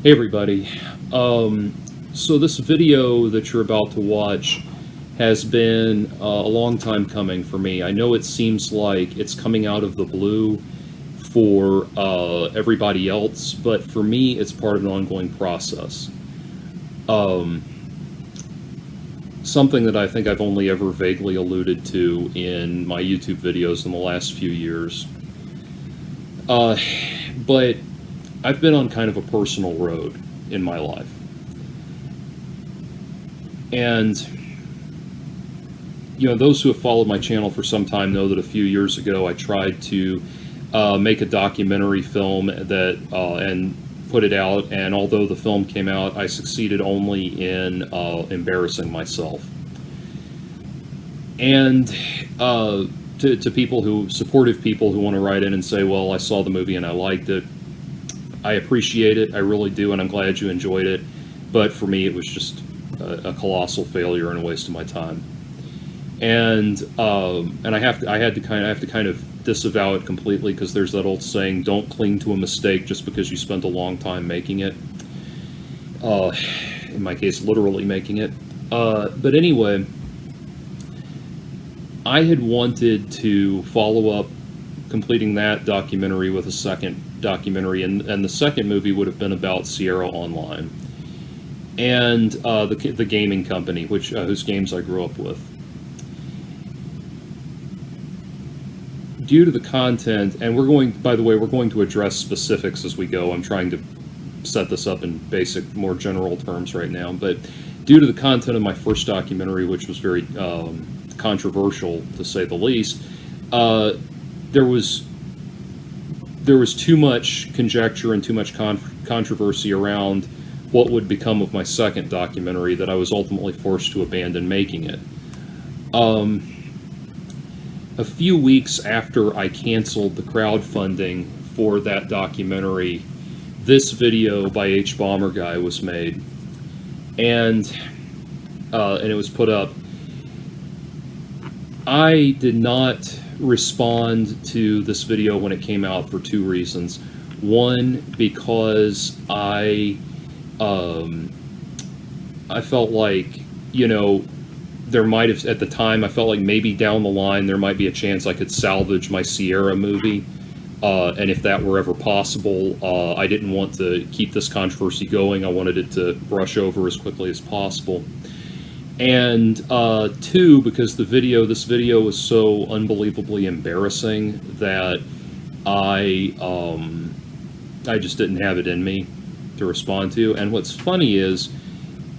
Hey everybody. So this video that you're about to watch has been a long time coming for me. I know it seems like it's coming out of the blue for everybody else, but for me it's part of an ongoing process. Um, Something that I think I've only ever vaguely alluded to in my YouTube videos in the last few years. Uh, but I've been on kind of a personal road in my life. And, those who have followed my channel for some time know that a few years ago I tried to make a documentary film that and put it out. And although the film came out, I succeeded only in embarrassing myself. And to supportive people who want to write in and say, well, I saw the movie and I liked it. I appreciate it, I really do, and I'm glad you enjoyed it. But for me, it was just a colossal failure and a waste of my time. And I have to kind of disavow it completely, because there's that old saying, "Don't cling to a mistake just because you spent a long time making it." In my case, literally making it. But anyway, I had wanted to follow up completing that documentary with a second documentary, and the second movie would have been about Sierra Online and the gaming company, whose games I grew up with. Due to the content, and by the way, we're going to address specifics as we go. I'm trying to set this up in basic, more general terms right now, but due to the content of my first documentary, which was very controversial to say the least, there was too much conjecture and too much controversy around what would become of my second documentary that I was ultimately forced to abandon making it. A few weeks after I canceled the crowdfunding for that documentary, this video by HBomberguy was made, and it was put up. I did not respond to this video when it came out for two reasons. One, because I felt like, there might have, at the time, I felt like maybe down the line there might be a chance I could salvage my Sierra movie. And if that were ever possible, I didn't want to keep this controversy going. I wanted it to brush over as quickly as possible. And two, because this video was so unbelievably embarrassing that I just didn't have it in me to respond to. And what's funny is,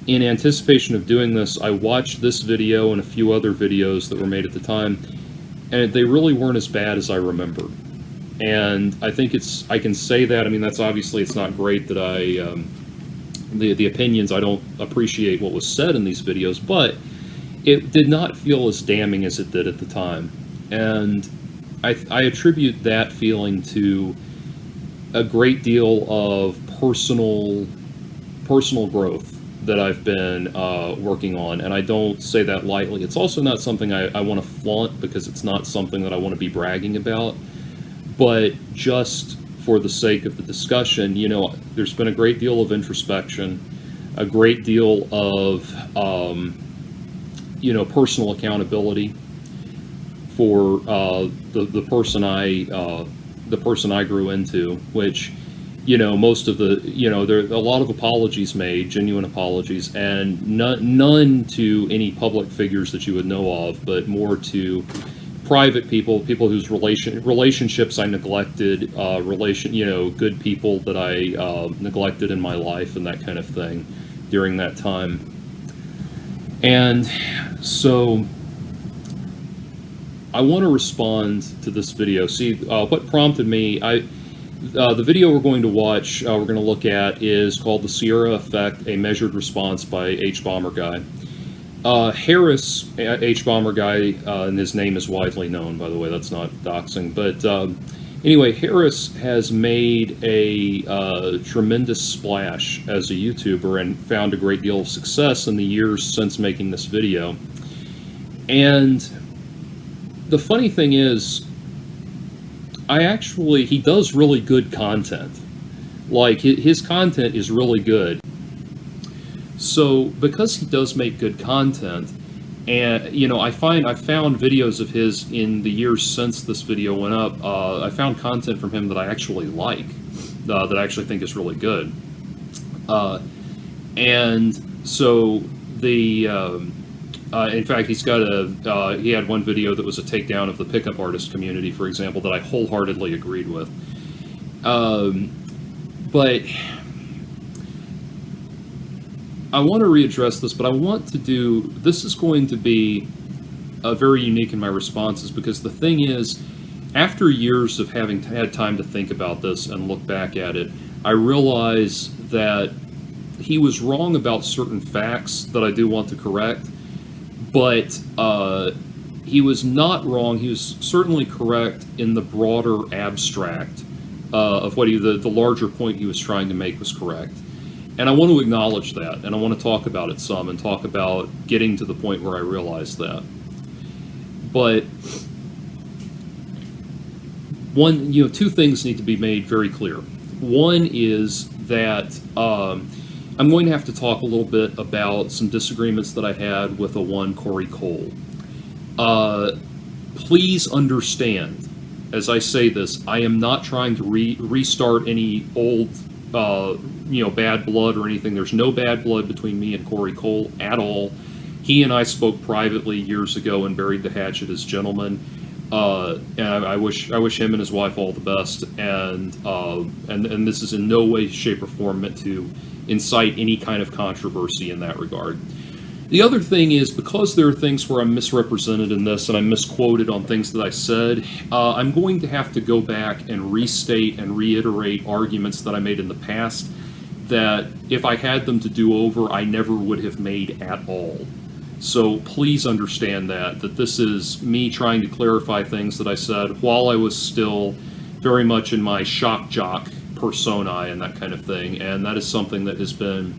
in anticipation of doing this, I watched this video and a few other videos that were made at the time, and they really weren't as bad as I remembered. And I think I can say that. I mean, that's obviously, it's not great that the opinions, I don't appreciate what was said in these videos, but it did not feel as damning as it did at the time. And I attribute that feeling to a great deal of personal growth that I've been working on, and I don't say that lightly. It's also not something I want to flaunt, because it's not something that I want to be bragging about, but just for the sake of the discussion, there's been a great deal of introspection, a great deal of personal accountability for the person I grew into, which, most of there are a lot of apologies made, genuine apologies, and none to any public figures that you would know of, but more to private people whose relationships I neglected, good people that I neglected in my life, and that kind of thing during that time. And so I want to respond to this video. See, what prompted me, the video we're going to watch, we're going to look at, is called The Sierra Effect, A Measured Response by HBomberguy. Harris, HBomberguy, and his name is widely known, by the way, that's not doxing, but anyway, Harris has made a tremendous splash as a YouTuber and found a great deal of success in the years since making this video. And the funny thing is, he does really good content. Like, his content is really good. So, because he does make good content, and, you know, I've found videos of his in the years since this video went up. I found content from him that I actually like, that I actually think is really good. And so the, in fact, he's got he had one video that was a takedown of the pickup artist community, for example, that I wholeheartedly agreed with. But I want to readdress this, but I want to do, this is going to be very unique in my responses, because the thing is, after years of having had time to think about this and look back at it, I realize that he was wrong about certain facts that I do want to correct, but he was not wrong. He was certainly correct in the broader abstract of what the larger point he was trying to make was correct. And I want to acknowledge that, and I want to talk about it some, and talk about getting to the point where I realize that. But two things need to be made very clear. One is that I'm going to have to talk a little bit about some disagreements that I had with Corey Cole. Please understand, as I say this, I am not trying to restart any old bad blood or anything. There's no bad blood between me and Corey Cole at all. He and I spoke privately years ago and buried the hatchet as gentlemen. And I wish him and his wife all the best. And this is in no way, shape, or form meant to incite any kind of controversy in that regard. The other thing is, because there are things where I'm misrepresented in this and I'm misquoted on things that I said, I'm going to have to go back and restate and reiterate arguments that I made in the past that, if I had them to do over, I never would have made at all. So please understand that this is me trying to clarify things that I said while I was still very much in my shock jock personae and that kind of thing, and that is something that has been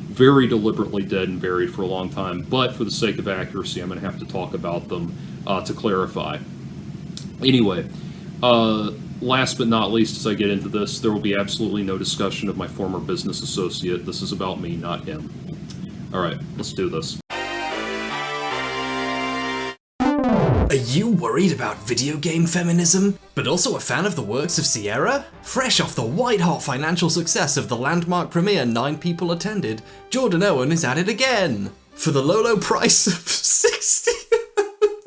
very deliberately dead and buried for a long time, but for the sake of accuracy, I'm going to have to talk about them to clarify. Anyway, last but not least, as I get into this, there will be absolutely no discussion of my former business associate. This is about me, not him. Alright, let's do this. Are you worried about video game feminism, but also a fan of the works of Sierra? Fresh off the white-hot financial success of the landmark premiere 9 people attended, Jordan Owen is at it again! For the low price of $60.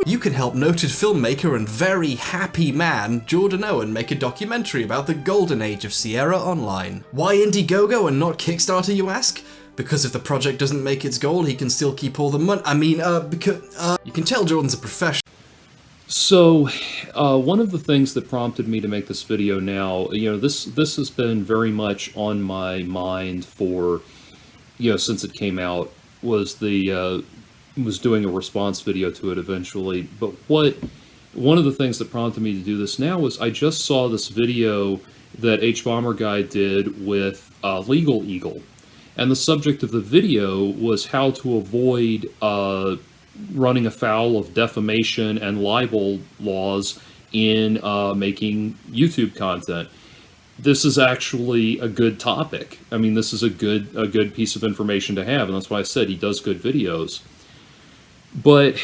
You can help noted filmmaker and very happy man Jordan Owen make a documentary about the golden age of Sierra Online. Why Indiegogo and not Kickstarter, you ask? Because if the project doesn't make its goal, he can still keep all the money. Because you can tell Jordan's a professional. So, one of the things that prompted me to make this video now, this has been very much on my mind for, since it came out, was doing a response video to it eventually. But one of the things that prompted me to do this now was I just saw this video that HBomberguy did with Legal Eagle. And the subject of the video was how to avoid running afoul of defamation and libel laws in making YouTube content. This is actually a good topic. I mean, this is a good piece of information to have, and that's why I said he does good videos. But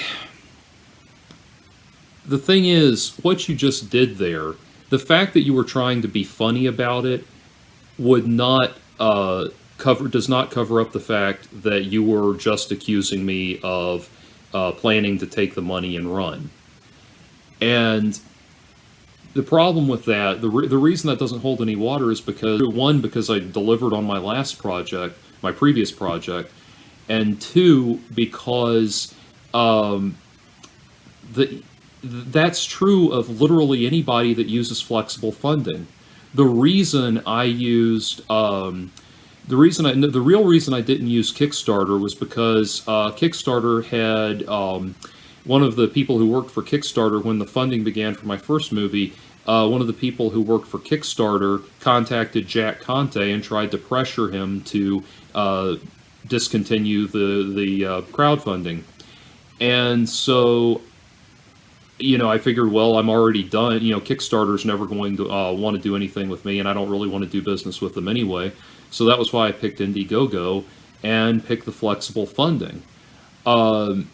the thing is, what you just did there, the fact that you were trying to be funny about it would not does not cover up the fact that you were just accusing me of planning to take the money and run. And the problem with that, the reason that doesn't hold any water is because, one, because I delivered on my last project, my previous project, and two, because that's true of literally anybody that uses flexible funding. The reason I used the real reason I didn't use Kickstarter was because Kickstarter had one of the people who worked for Kickstarter when the funding began for my first movie. One of the people who worked for Kickstarter contacted Jack Conte and tried to pressure him to discontinue the crowdfunding. And so, you know, I figured, well, I'm already done. You know, Kickstarter's never going to want to do anything with me, and I don't really want to do business with them anyway. So that was why I picked Indiegogo and picked the flexible funding. And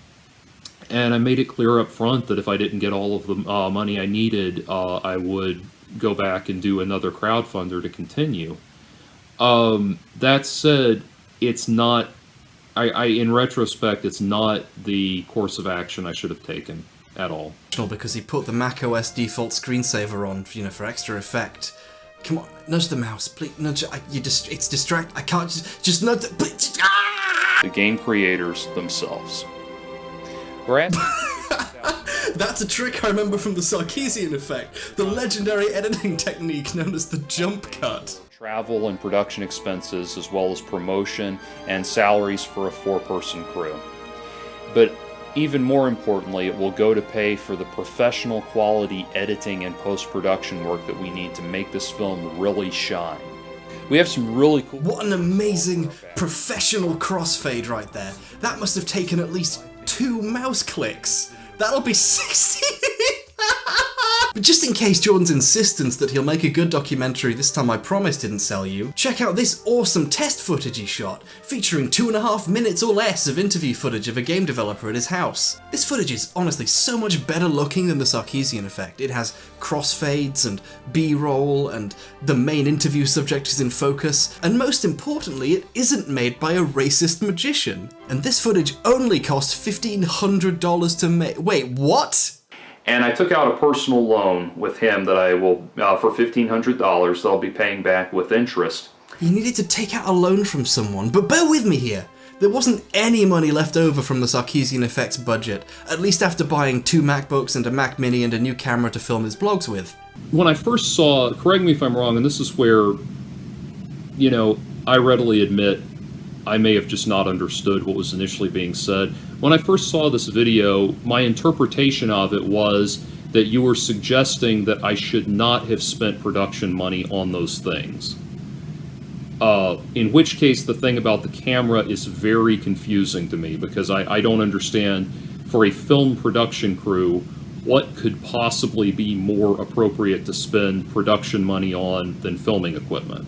I made it clear up front that if I didn't get all of the money I needed, I would go back and do another crowdfunder to continue. That said, it's not, in retrospect, it's not the course of action I should have taken at all. Because he put the macOS default screensaver on, you know, for extra effect. Come on, nudge the mouse, please. Nudge. It's distract. I can't just nudge. The game creators themselves. We're That's a trick I remember from the Sarkeesian effect, the legendary editing technique known as the jump cut. Travel and production expenses, as well as promotion and salaries for a 4-person crew. But even more importantly, it will go to pay for the professional quality editing and post-production work that we need to make this film really shine. We have some really cool... What an amazing professional crossfade right there. That must have taken at least 2 mouse clicks. That'll be 60... But just in case Jordan's insistence that he'll make a good documentary this time I promise didn't sell you, check out this awesome test footage he shot, featuring 2.5 minutes or less of interview footage of a game developer at his house. This footage is honestly so much better looking than the Sarkeesian effect. It has crossfades and B-roll, and the main interview subject is in focus, and most importantly, it isn't made by a racist magician. And this footage only cost $1,500 to make. Wait, what? And I took out a personal loan with him that I will, for $1,500, that I'll be paying back with interest. You needed to take out a loan from someone, but bear with me here. There wasn't any money left over from the Sarkeesian Effects budget, at least after buying 2 MacBooks and a Mac Mini and a new camera to film his vlogs with. When I first saw, correct me if I'm wrong, and this is where, you know, I readily admit I may have just not understood what was initially being said. When I first saw this video, my interpretation of it was that you were suggesting that I should not have spent production money on those things. In which case, the thing about the camera is very confusing to me, because I don't understand, for a film production crew, what could possibly be more appropriate to spend production money on than filming equipment.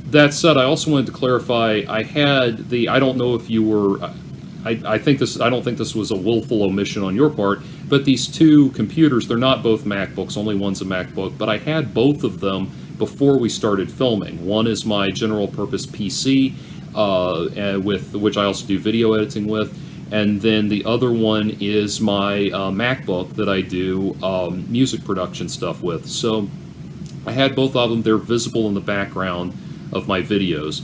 That said, I also wanted to clarify, I had the, I don't know if you were, I don't think this was a willful omission on your part, but these 2 computers, they're not both MacBooks, only one's a MacBook, but I had both of them before we started filming. One is my general purpose PC, with which I also do video editing with, and then the other one is my MacBook that I do music production stuff with. So I had both of them, they're visible in the background of my videos,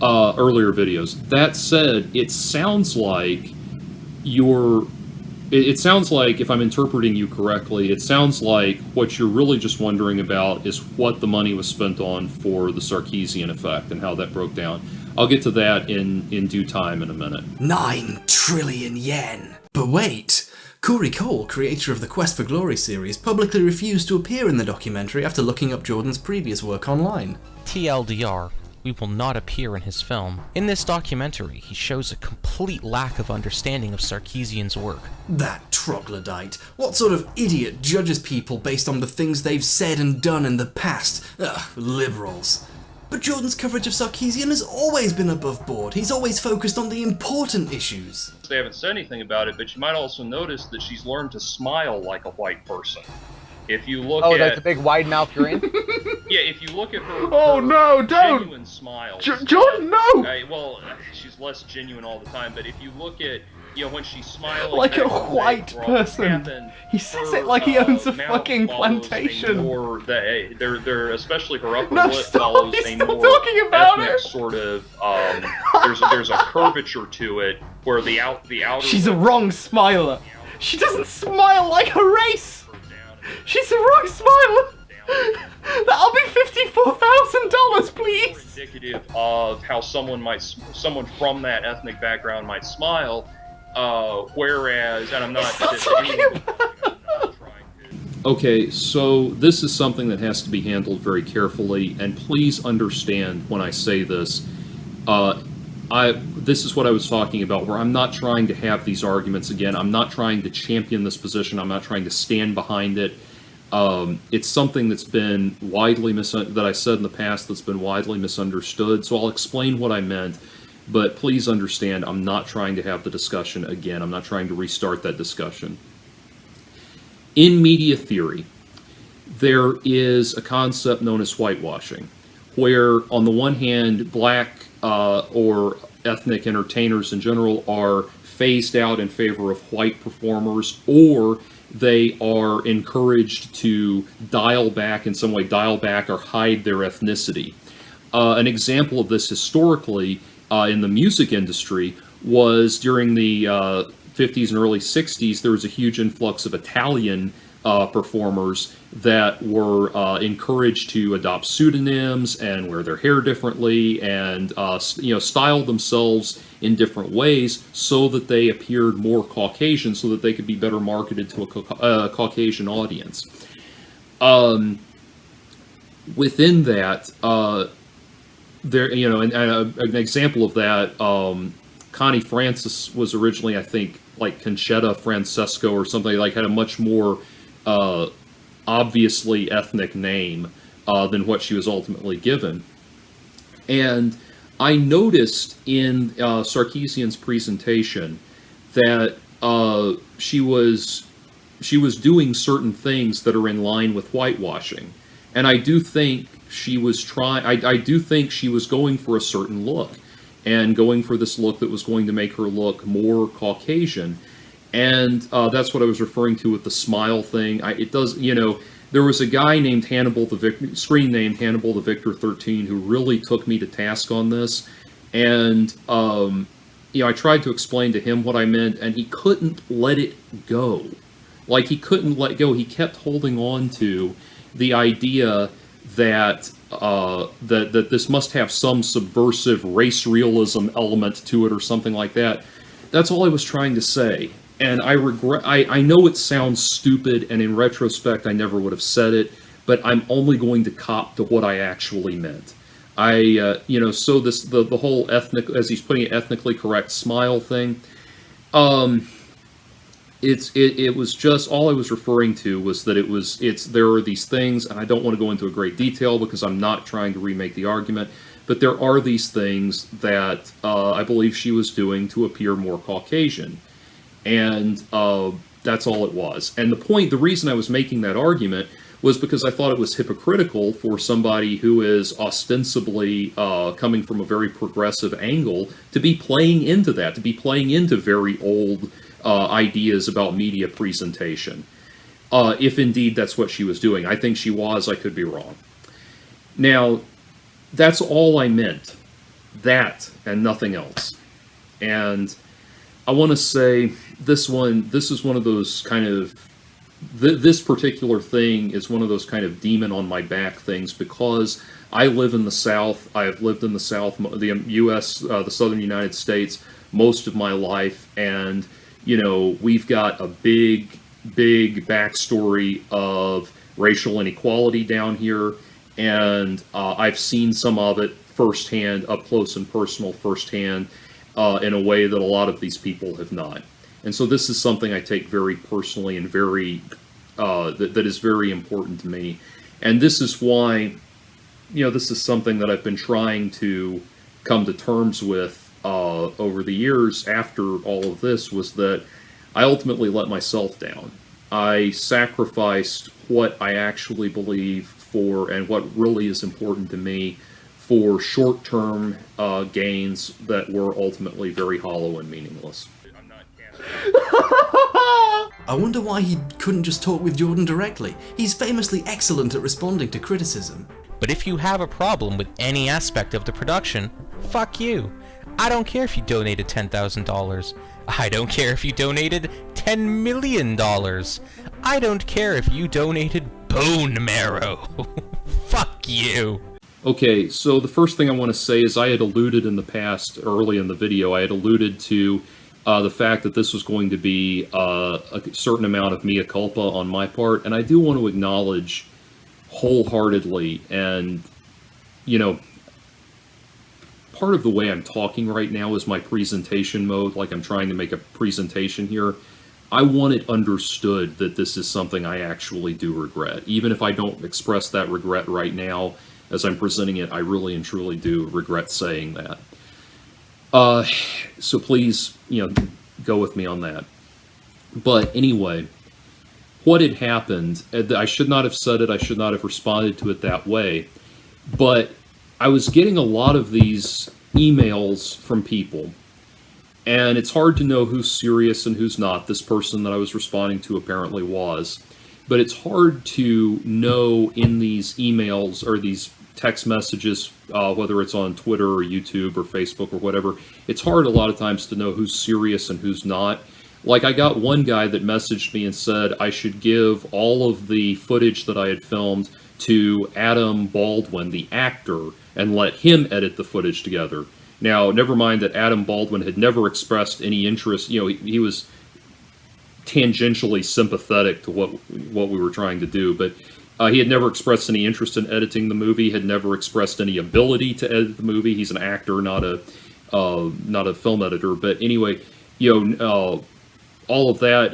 earlier videos. That said, it sounds like it sounds like, if I'm interpreting you correctly, it sounds like what you're really just wondering about is what the money was spent on for the Sarkeesian effect and how that broke down. I'll get to that in due time in a minute. 9 trillion yen! But wait! Corey Cole, creator of the Quest for Glory series, publicly refused to appear in the documentary after looking up Jordan's previous work online. TLDR, we will not appear in his film. In this documentary, he shows a complete lack of understanding of Sarkeesian's work. That troglodyte. What sort of idiot judges people based on the things they've said and done in the past? Ugh, liberals. But Jordan's coverage of Sarkeesian has always been above board. He's always focused on the important issues. They haven't said anything about it, but you might also notice that she's learned to smile like a white person. If you look at... Oh, that's a big wide mouth grin? Yeah, if you look at her, oh, no, don't! Genuine smile. Jordan, no! Well, she's less genuine all the time, but if you look at, you know, when she's smiling... Like a white person. He says it like he owns a fucking plantation. They're especially her upper no, lip stop, follows he's a still more talking about ethnic it. sort of, there's a curvature to it, where the outer... She's a wrong smiler. She doesn't smile like her race. She's a wrong smiler. That'll be $54,000, please. Indicative of how someone from that ethnic background might smile, whereas, and I'm not trying to... Okay, so this is something that has to be handled very carefully, and please understand when I say this, this is what I was talking about, where I'm not trying to have these arguments again. I'm not trying to champion this position. I'm not trying to stand behind it. It's something that's been widely that I said in the past that's been widely misunderstood. So I'll explain what I meant, but please understand I'm not trying to have the discussion again. I'm not trying to restart that discussion. In media theory, there is a concept known as whitewashing, where on the one hand, black or ethnic entertainers in general are phased out in favor of white performers, or they are encouraged to dial back in some way, or hide their ethnicity. An example of this historically in the music industry was during the 50s and early 60s, there was a huge influx of Italian performers that were encouraged to adopt pseudonyms and wear their hair differently and style themselves in different ways so that they appeared more Caucasian, so that they could be better marketed to a Caucasian audience. Within that, an example of that, Connie Francis was originally, I think, like Conchetta Francesco or something, like had a much more obviously ethnic name than what she was ultimately given. And I noticed in Sarkeesian's presentation that she was doing certain things that are in line with whitewashing. And I do think she was I do think she was going for a certain look, and going for this look that was going to make her look more Caucasian. And that's what I was referring to with the smile thing. There was a guy named Hannibal the Victor, screen named Hannibal the Victor 13, who really took me to task on this. And, I tried to explain to him what I meant, and he couldn't let it go. Like, he couldn't let go. He kept holding on to the idea that that this must have some subversive race realism element to it or something like that. That's all I was trying to say. And I know it sounds stupid, and in retrospect, I never would have said it, but I'm only going to cop to what I actually meant. So the whole ethnic, as he's putting it, ethnically correct smile thing, it was just, all I was referring to was that there are these things, and I don't want to go into a great detail because I'm not trying to remake the argument, but there are these things that I believe she was doing to appear more Caucasian. And that's all it was. And the reason I was making that argument was because I thought it was hypocritical for somebody who is ostensibly coming from a very progressive angle to be playing into that, to be playing into very old ideas about media presentation. If indeed that's what she was doing. I think she was, I could be wrong. Now, that's all I meant. That and nothing else. And I want to say this is one of those kind of, this particular thing is one of those kind of demon on my back things, because I live in the South. I have lived in the South, the U.S., the Southern United States, most of my life, and we've got a big backstory of racial inequality down here, and I've seen some of it firsthand, up close and personal, firsthand, in a way that a lot of these people have not. And so this is something I take very personally and very, that is very important to me. And this is why, this is something that I've been trying to come to terms with over the years after all of this, was that I ultimately let myself down. I sacrificed what I actually believe for, and what really is important to me, for short-term gains that were ultimately very hollow and meaningless. I wonder why he couldn't just talk with Jordan directly. He's famously excellent at responding to criticism. But if you have a problem with any aspect of the production, fuck you. I don't care if you donated $10,000. I don't care if you donated $10 million. I don't care if you donated bone marrow. Fuck you. Okay, so the first thing I want to say is I had alluded in the past, early in the video, I had alluded to the fact that this was going to be a certain amount of mea culpa on my part, and I do want to acknowledge wholeheartedly, and, part of the way I'm talking right now is my presentation mode, like I'm trying to make a presentation here. I want it understood that this is something I actually do regret. Even if I don't express that regret right now, as I'm presenting it, I really and truly do regret saying that. So please, go with me on that. But anyway, what had happened, I should not have said it, I should not have responded to it that way, but I was getting a lot of these emails from people, and it's hard to know who's serious and who's not. This person that I was responding to apparently was, but it's hard to know in these emails or these text messages, whether it's on Twitter or YouTube or Facebook or whatever, it's hard a lot of times to know who's serious and who's not. Like, I got one guy that messaged me and said I should give all of the footage that I had filmed to Adam Baldwin, the actor, and let him edit the footage together. Now, never mind that Adam Baldwin had never expressed any interest. He was tangentially sympathetic to what we were trying to do, but he had never expressed any interest in editing the movie, had never expressed any ability to edit the movie. He's an actor, not a film editor. But anyway, all of that,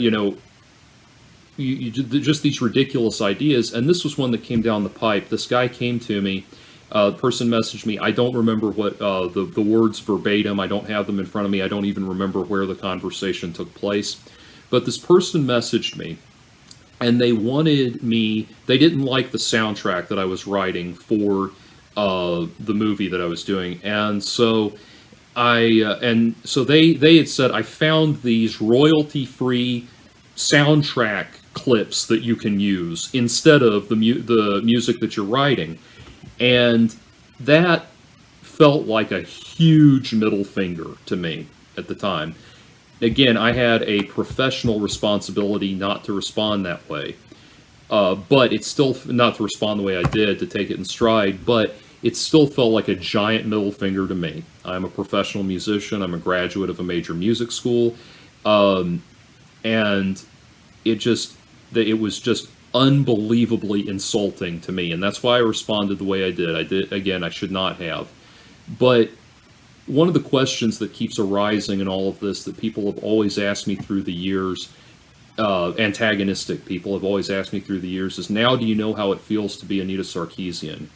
just these ridiculous ideas. And this was one that came down the pipe. This guy came to me, person messaged me. I don't remember what the words verbatim. I don't have them in front of me. I don't even remember where the conversation took place. But this person messaged me, and they didn't like the soundtrack that I was writing for the movie that I was doing. And so they had said, I found these royalty-free soundtrack clips that you can use instead of the music that you're writing. And that felt like a huge middle finger to me at the time. Again, I had a professional responsibility not to respond that way. But it's still not to respond the way I did, to take it in stride, but it still felt like a giant middle finger to me. I'm a professional musician. I'm a graduate of a major music school. And it was just unbelievably insulting to me. And that's why I responded the way I did. I should not have. But one of the questions that keeps arising in all of this that people have always asked me through the years, antagonistic people have always asked me through the years, is, now do you know how it feels to be Anita Sarkeesian?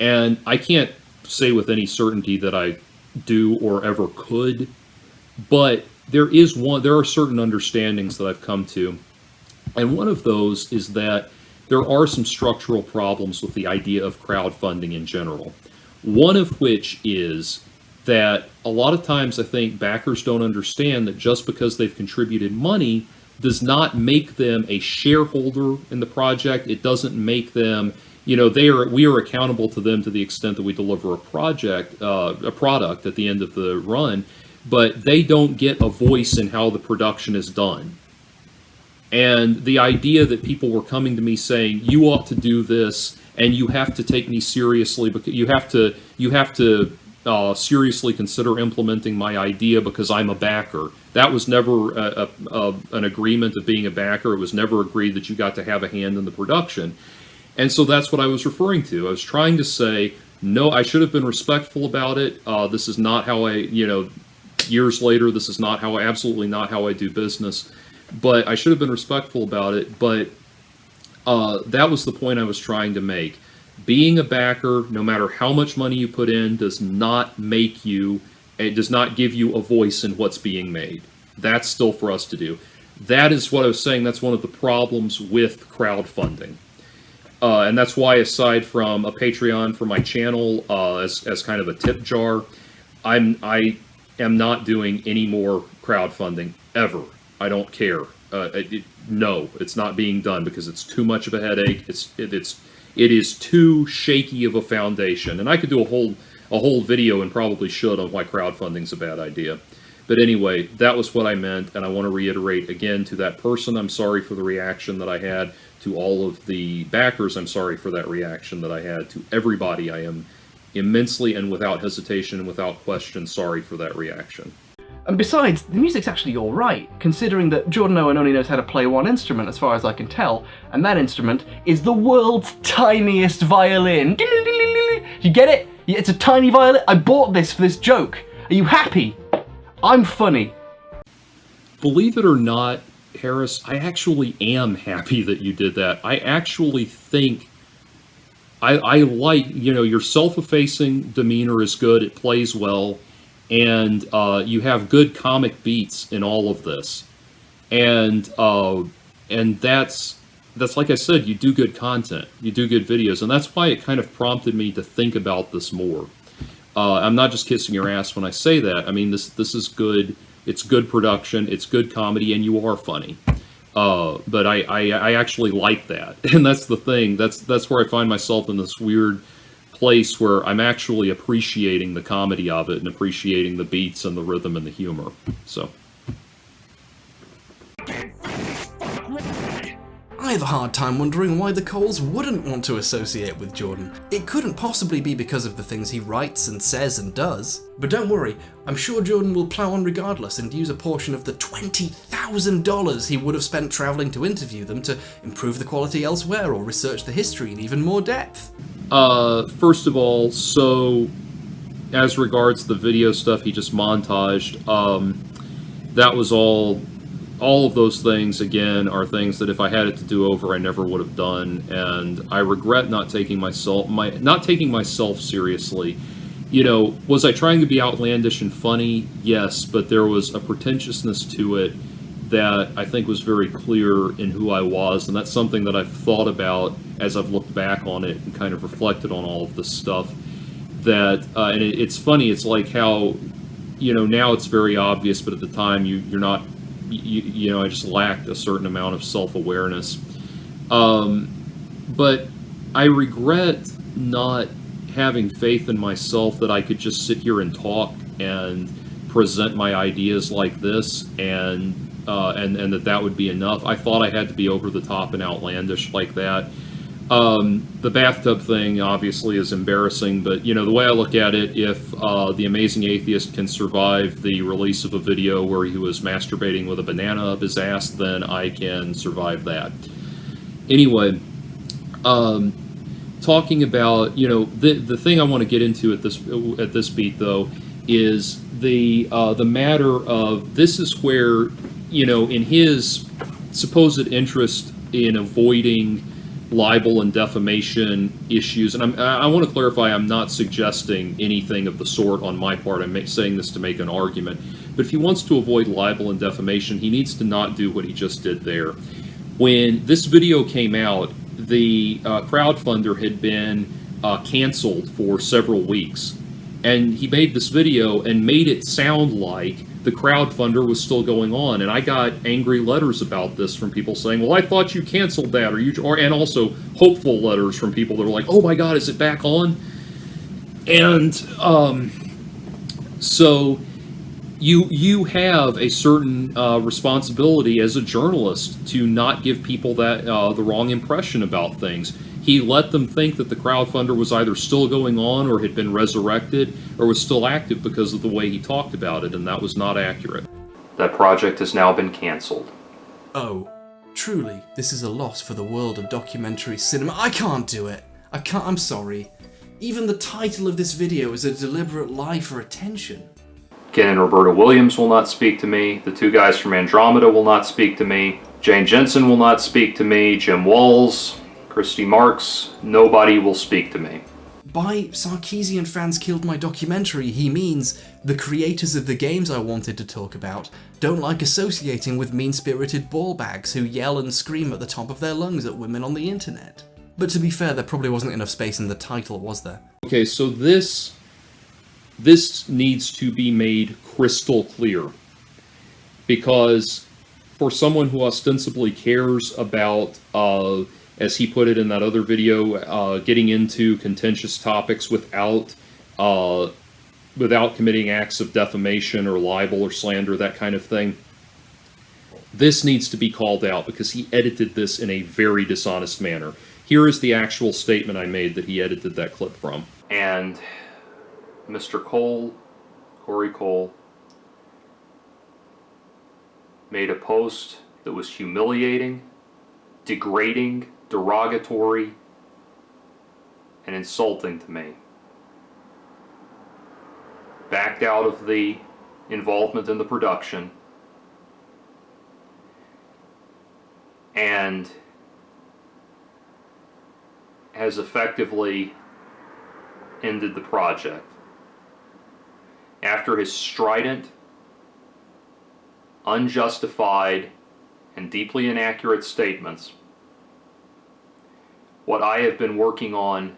And I can't say with any certainty that I do or ever could, but there are certain understandings that I've come to. And one of those is that there are some structural problems with the idea of crowdfunding in general. One of which is that a lot of times I think backers don't understand that just because they've contributed money does not make them a shareholder in the project. It doesn't make them, we are accountable to them to the extent that we deliver a product at the end of the run, but they don't get a voice in how the production is done. And the idea that people were coming to me saying, you ought to do this, and you have to take me seriously, because you have to seriously consider implementing my idea because I'm a backer. That was never an agreement of being a backer. It was never agreed that you got to have a hand in the production. And so that's what I was referring to. I was trying to say, no, I should have been respectful about it. This is not how years later, this is absolutely not how I do business. But I should have been respectful about it. But that was the point I was trying to make. Being a backer, no matter how much money you put in, does not give you a voice in what's being made. That's still for us to do. That is what I was saying. That's one of the problems with crowdfunding. And that's why, aside from a Patreon for my channel as kind of a tip jar, I am not doing any more crowdfunding ever. I don't care. No, it's not being done because it's too much of a headache. It is too shaky of a foundation. And I could do a whole video, and probably should, on why crowdfunding's a bad idea. But anyway, that was what I meant, and I want to reiterate again to that person, I'm sorry for the reaction that I had. To all of the backers, I'm sorry for that reaction that I had. To everybody, I am immensely and without hesitation and without question sorry for that reaction. And besides, the music's actually alright, considering that Jordan Owen only knows how to play one instrument as far as I can tell, and that instrument is the world's tiniest violin. You get it? Yeah, it's a tiny violin. I bought this for this joke. Are you happy? I'm funny. Believe it or not, Harris, I actually am happy that you did that. I actually think I like, you know, your self-effacing demeanor is good. It plays well, and you have good comic beats in all of this, and that's like I said, you do good content, you do good videos, and that's why it kind of prompted me to think about this more. I'm not just kissing your ass when I say that. I mean, this is good. It's good production. It's good comedy, and you are funny. But I actually like that, and that's the thing. That's where I find myself in this weird place where I'm actually appreciating the comedy of it and appreciating the beats and the rhythm and the humor. So. I have a hard time wondering why the Coles wouldn't want to associate with Jordan. It couldn't possibly be because of the things he writes and says and does. But don't worry, I'm sure Jordan will plow on regardless and use a portion of the $20,000 he would have spent travelling to interview them to improve the quality elsewhere or research the history in even more depth. First of all, so as regards the video stuff he just montaged, that was all of those things, again, are things that if I had it to do over, I never would have done, and I regret not taking myself seriously. You know, was I trying to be outlandish and funny? Yes, but there was a pretentiousness to it that I think was very clear in who I was, and that's something that I've thought about as I've looked back on it and kind of reflected on all of this stuff. That, and it's funny, it's like how, you know, now it's very obvious, but at the time you're not, you know, I just lacked a certain amount of self-awareness. But I regret not having faith in myself that I could just sit here and talk and present my ideas like this, and that would be enough. I thought I had to be over the top and outlandish like that. The bathtub thing obviously is embarrassing, but you know, the way I look at it, if the Amazing Atheist can survive the release of a video where he was masturbating with a banana up his ass, then I can survive that. Anyway, talking about, you know, the thing I want to get into at this beat though is the matter of, this is where, you know, in his supposed interest in avoiding libel and defamation issues, and I want to clarify, I'm not suggesting anything of the sort on my part. I'm saying this to make an argument. But if he wants to avoid libel and defamation, he needs to not do what he just did there. When this video came out, the crowdfunder had been canceled for several weeks, and he made this video and made it sound like the crowdfunder was still going on, and I got angry letters about this from people saying, well, I thought you canceled that, and also hopeful letters from people that were like, oh my god, is it back on? And so you have a certain responsibility as a journalist to not give people that the wrong impression about things. He let them think that the crowdfunder was either still going on or had been resurrected or was still active because of the way he talked about it, and that was not accurate. That project has now been canceled. Oh, truly, this is a loss for the world of documentary cinema. I can't do it. I can't, I'm sorry. Even the title of this video is a deliberate lie for attention. Ken and Roberta Williams will not speak to me. The two guys from Andromeda will not speak to me. Jane Jensen will not speak to me. Jim Walls, Christy Marks, nobody will speak to me. By Sarkeesian fans killed my documentary, he means the creators of the games I wanted to talk about don't like associating with mean-spirited ballbags who yell and scream at the top of their lungs at women on the internet. But to be fair, there probably wasn't enough space in the title, was there? Okay, so this needs to be made crystal clear, because for someone who ostensibly cares about, as he put it in that other video, getting into contentious topics without committing acts of defamation or libel or slander, that kind of thing, this needs to be called out because he edited this in a very dishonest manner. Here is the actual statement I made that he edited that clip from. And Mr. Cole, Corey Cole, made a post that was humiliating, degrading, derogatory, and insulting to me. backed out of the involvement in the production, and has effectively ended the project. After his strident, unjustified, and deeply inaccurate statements, what I have been working on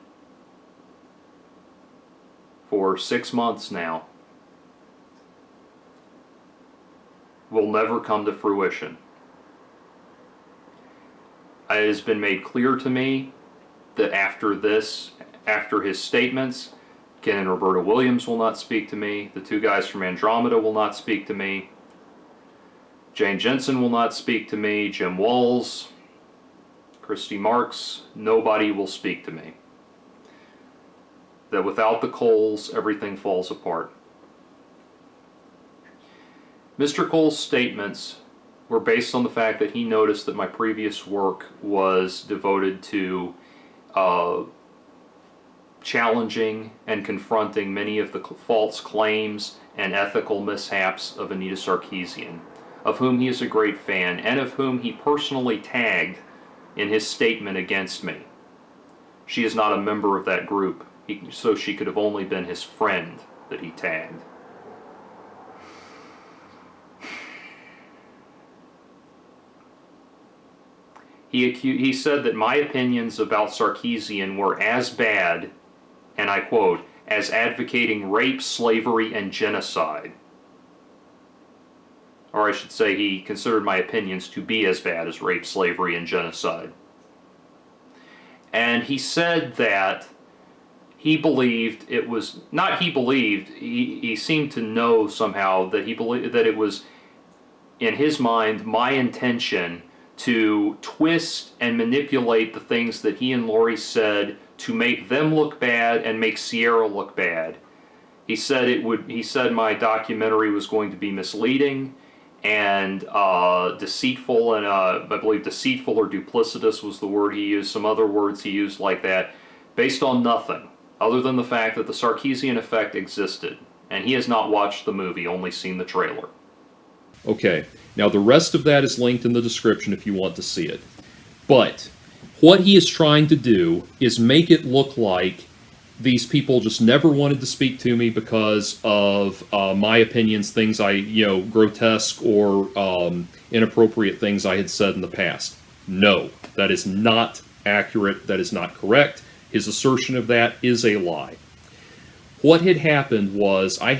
for 6 months now will never come to fruition. It has been made clear to me that after his statements, Ken and Roberta Williams will not speak to me, the two guys from Andromeda will not speak to me, Jane Jensen will not speak to me, Jim Walls, Christy Marks, nobody will speak to me. That without the Coles, everything falls apart. Mr. Cole's statements were based on the fact that he noticed that my previous work was devoted to challenging and confronting many of the false claims and ethical mishaps of Anita Sarkeesian, of whom he is a great fan, and of whom he personally tagged in his statement against me. She is not a member of that group, so she could have only been his friend that he tagged. He said that my opinions about Sarkeesian were as bad, and I quote, as advocating rape, slavery, and genocide. Or I should say he considered my opinions to be as bad as rape, slavery, and genocide. And he said that he believed it was, not he believed, he seemed to know somehow that he believed that it was, in his mind, my intention to twist and manipulate the things that he and Lori said to make them look bad and make Sierra look bad. He said my documentary was going to be misleading and deceitful, and I believe deceitful or duplicitous was the word he used, some other words he used like that, based on nothing other than the fact that the Sarkeesian effect existed, and he has not watched the movie, only seen the trailer. Okay, now the rest of that is linked in the description if you want to see it. But what he is trying to do is make it look like these people just never wanted to speak to me because of my opinions, things I, grotesque or inappropriate things I had said in the past. No, that is not accurate. That is not correct. His assertion of that is a lie. What had happened was I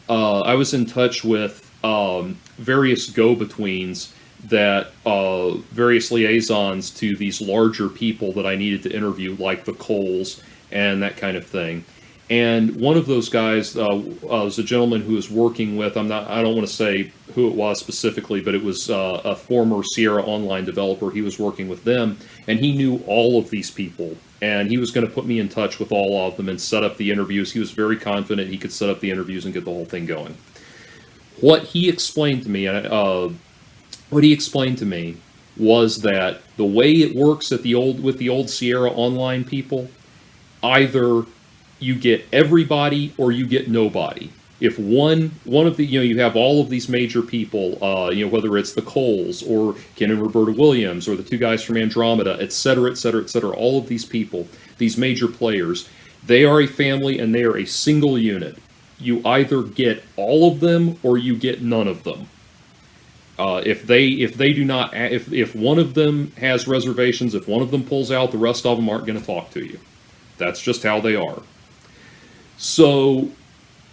was in touch with various go-betweens that various liaisons to these larger people that I needed to interview, like the Coles and that kind of thing. And one of those guys was a gentleman who was working with, I don't want to say who it was specifically, but it was a former Sierra Online developer. He was working with them, and he knew all of these people. And he was going to put me in touch with all of them and set up the interviews. He was very confident he could set up the interviews and get the whole thing going. What he explained to me, was that the way it works with the old Sierra Online people, either you get everybody or you get nobody. If one of the, you have all of these major people, whether it's the Coles or Ken and Roberta Williams or the two guys from Andromeda, et cetera, all of these people, these major players, they are a family and they are a single unit. You either get all of them or you get none of them. If one of them has reservations, if one of them pulls out, the rest of them aren't going to talk to you. That's just how they are. So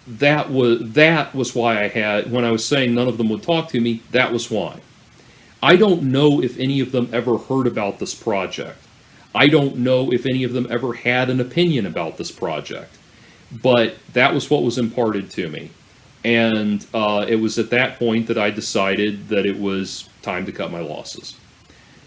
that was why when I was saying none of them would talk to me, that was why. I don't know if any of them ever heard about this project. I don't know if any of them ever had an opinion about this project. But that was what was imparted to me. And it was at that point that I decided that it was time to cut my losses.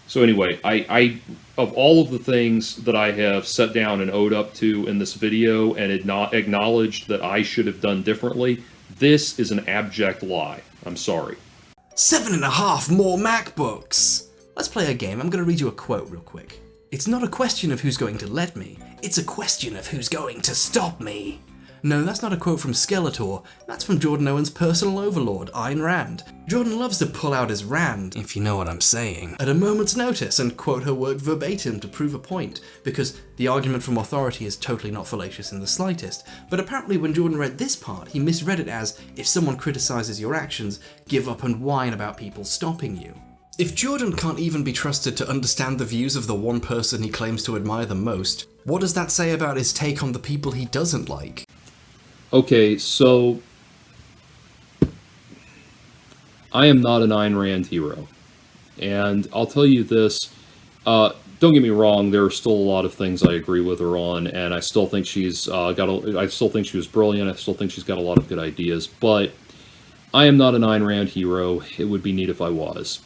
So anyway, I of all of the things that I have set down and owed up to in this video and acknowledged that I should have done differently, this is an abject lie. I'm sorry. 7.5 more MacBooks! Let's play a game. I'm going to read you a quote real quick. It's not a question of who's going to let me, it's a question of who's going to stop me. No, that's not a quote from Skeletor. That's from Jordan Owen's personal overlord, Ayn Rand. Jordan loves to pull out his Rand, if you know what I'm saying, at a moment's notice and quote her work verbatim to prove a point, because the argument from authority is totally not fallacious in the slightest. But apparently when Jordan read this part, he misread it as, if someone criticizes your actions, give up and whine about people stopping you. If Jordan can't even be trusted to understand the views of the one person he claims to admire the most, what does that say about his take on the people he doesn't like? Okay, so I am not an Ayn Rand hero. And I'll tell you this, don't get me wrong, there are still a lot of things I agree with her on, and I still think she's I still think she was brilliant, I still think she's got a lot of good ideas, but I am not an Ayn Rand hero. It would be neat if I was.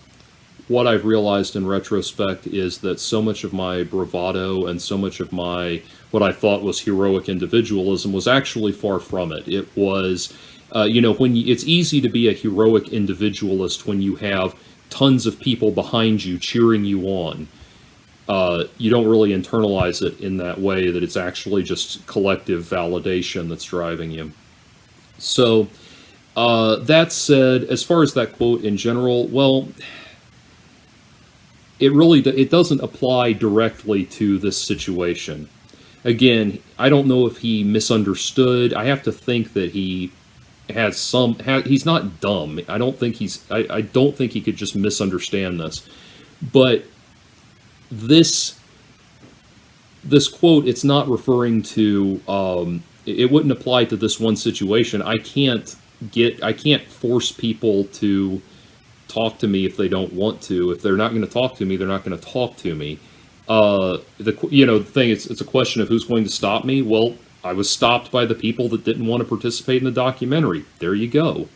What I've realized in retrospect is that so much of my bravado and so much of my, what I thought was heroic individualism was actually far from it. It was, it's easy to be a heroic individualist when you have tons of people behind you cheering you on. You don't really internalize it in that way, that it's actually just collective validation that's driving you. So, that said, as far as that quote in general, well, it doesn't apply directly to this situation. Again, I don't know if he misunderstood. I have to think that he has he's not dumb. I don't think he could just misunderstand this. But this quote, it's not referring to, it wouldn't apply to this one situation. I can't force people to talk to me if they don't want to. If they're not going to talk to me, they're not going to talk to me. The thing is, it's a question of who's going to stop me. Well, I was stopped by the people that didn't want to participate in the documentary. There you go.